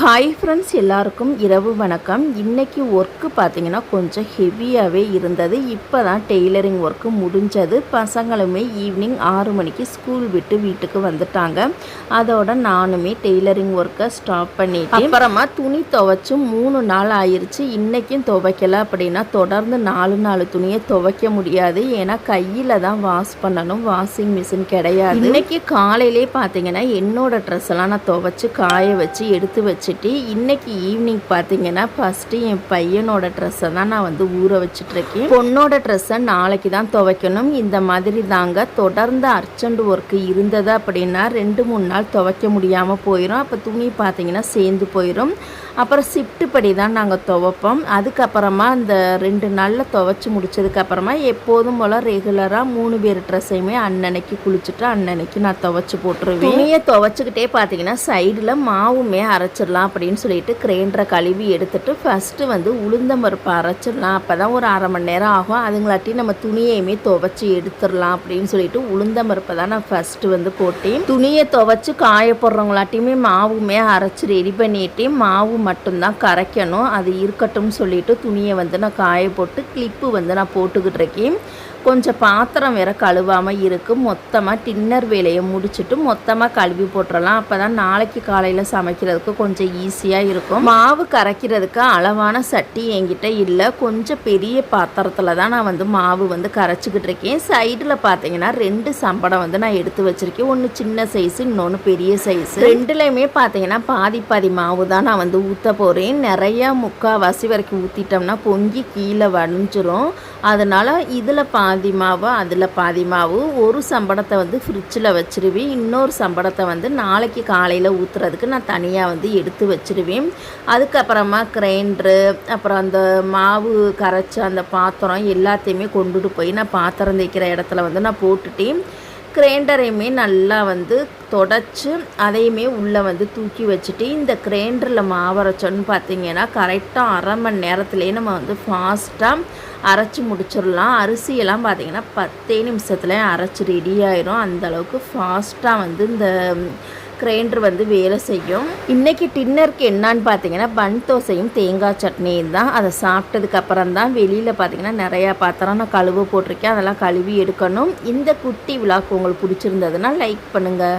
Hi friends, எல்லாருக்கும் இரவு வணக்கம். இன்றைக்கி ஒர்க்கு பார்த்திங்கன்னா கொஞ்சம் ஹெவியாகவே இருந்தது. இப்போ தான் டெய்லரிங் ஒர்க்கு முடிஞ்சது. பசங்களுமே ஈவினிங் 6 மணிக்கு ஸ்கூல் விட்டு வீட்டுக்கு வந்துட்டாங்க. அதோட நானுமே டெய்லரிங் ஒர்க்கை ஸ்டாப் பண்ணிட்டு அப்புறமா துணி துவைச்சு 3 நாள் ஆயிடுச்சு. இன்றைக்கும் துவைக்கலை அப்படின்னா தொடர்ந்து 4 துணியை துவைக்க முடியாது. ஏன்னா கையில் தான் வாஷ் பண்ணணும், வாஷிங் மிஷின் கிடையாது. இன்றைக்கி காலையிலே பார்த்திங்கன்னா என்னோடய ட்ரெஸ் எல்லாம் நான் துவைச்சி காய வச்சு எடுத்து வச்சுட்டு இன்னைக்கு ஈவினிங் பார்த்தீங்கன்னா ஃபஸ்ட்டு என் பையனோட ட்ரெஸ்ஸை தான் நான் ஊற வச்சுட்ருக்கேன். பொண்ணோட ட்ரெஸ்ஸை நாளைக்கு தான் துவைக்கணும். இந்த மாதிரி தாங்க தொடர்ந்து அர்ஜென்ட் ஒர்க்கு இருந்தது அப்படின்னா 2-3 நாள் துவைக்க முடியாமல் போயிடும். அப்போ துணி பார்த்தீங்கன்னா சேர்ந்து போயிடும். அப்புறம் ஷிஃப்ட்டு படி தான் நாங்கள் துவைப்போம். அதுக்கப்புறமா அந்த 2 நாளில் துவைச்சி முடிச்சதுக்கப்புறமா எப்போதும் போல் ரெகுலராக 3 பேர் ட்ரெஸ்ஸையுமே அன்னன்னைக்கு குளிச்சுட்டு அன்னன்னைக்கு நான் துவைச்சி போட்டுருவேன். துணியை துவைச்சிக்கிட்டே பார்த்தீங்கன்னா சைடில் மாவுமே அரைச்சிடலாம் அப்படின்னு சொல்லிட்டு கிரைண்டரை கழுவி எடுத்துட்டு ஃபஸ்ட்டு உளுந்தம்பருப்பு அரைச்சிடலாம். அப்போ தான் ஒரு 1/2 மணி நேரம் ஆகும். அதுங்களாட்டி நம்ம துணியையுமே துவைச்சி எடுத்துடலாம் அப்படின்னு சொல்லிட்டு உளுந்தம்பருப்பை தான் நான் ஃபஸ்ட்டு போட்டேன். துணியை துவைச்சி காய போடுறவங்களாட்டியுமே மாவுமே அரைச்சி ரெடி பண்ணிட்டு மாவு மட்டும்தான் கரைக்கணும். அது இருக்கட்டும் சொல்லிட்டு துணியை நான் காய போட்டு கிளிப்பு நான் போட்டுக்கிட்டு இருக்கேன். கொஞ்சம் பாத்திரம் வேற கழுவாமல் இருக்குது. மொத்தமாக டின்னர் வேலையை முடிச்சுட்டு மொத்தமாக கழுவி போட்டுடலாம். அப்போ தான் நாளைக்கு காலையில் சமைக்கிறதுக்கு கொஞ்சம் ஈஸியாக இருக்கும். மாவு கரைக்கிறதுக்கு அளவான சட்டி என்கிட்ட இல்லை. கொஞ்சம் பெரிய பாத்திரத்தில் தான் நான் மாவு கரைச்சிக்கிட்டு இருக்கேன். சைடில் பார்த்தீங்கன்னா 2 சம்படம் நான் எடுத்து வச்சுருக்கேன். ஒன்று சின்ன சைஸு, இன்னொன்று பெரிய சைஸு. ரெண்டுலேயுமே பார்த்தீங்கன்னா பாதி மாவு தான் நான் ஊற்ற போகிறேன். நிறையா முக்கால்வாசி வரைக்கும் ஊற்றிட்டோம்னா பொங்கி கீழே வடிஞ்சிரும். அதனால் இதில் பாதி மாவு அதில் பாதி மாவு, ஒரு சம்படத்தை ஃப்ரிட்ஜில் வச்சுருவேன். இன்னொரு சம்படத்தை நாளைக்கு காலையில் ஊற்றுறதுக்கு நான் தனியாக எடுத்து வச்சுருவேன். அதுக்கப்புறமா கிரைண்டரு, அப்புறம் அந்த மாவு கரைச்ச அந்த பாத்திரம் எல்லாத்தையுமே கொண்டுட்டு போய் நான் பாத்திரம் தேய்க்கிற இடத்துல நான் போட்டுட்டேன். கிரைண்டரையுமே நல்லா தொடச்சி அதையுமே உள்ளே தூக்கி வச்சுட்டு இந்த கிரைண்டரில் மாவரைச்சோன்னு பார்த்தீங்கன்னா கரெக்டாக 1/2 மணி நேரத்துலேயே நம்ம ஃபாஸ்ட்டாக அரைச்சி முடிச்சிடலாம். அரிசியெல்லாம் பார்த்திங்கன்னா 10 நிமிஷத்துல அரைச்சி ரெடி ஆயிரும். அந்தளவுக்கு ஃபாஸ்ட்டாக இந்த கிரைண்டர் வேலை செய்யும். இன்றைக்கி டின்னருக்கு என்னான்னு பார்த்தீங்கன்னா பன் தோசையும் தேங்காய் சட்னியும் தான். அதை சாப்பிட்டதுக்கப்புறம் தான் வெளியில் பார்த்தீங்கன்னா நிறையா பாத்திரம் நான் கழுவ போட்டிருக்கேன். அதெல்லாம் கழுவி எடுக்கணும். இந்த குட்டி விழாக்கு உங்களுக்கு பிடிச்சிருந்ததுன்னா லைக் பண்ணுங்கள்.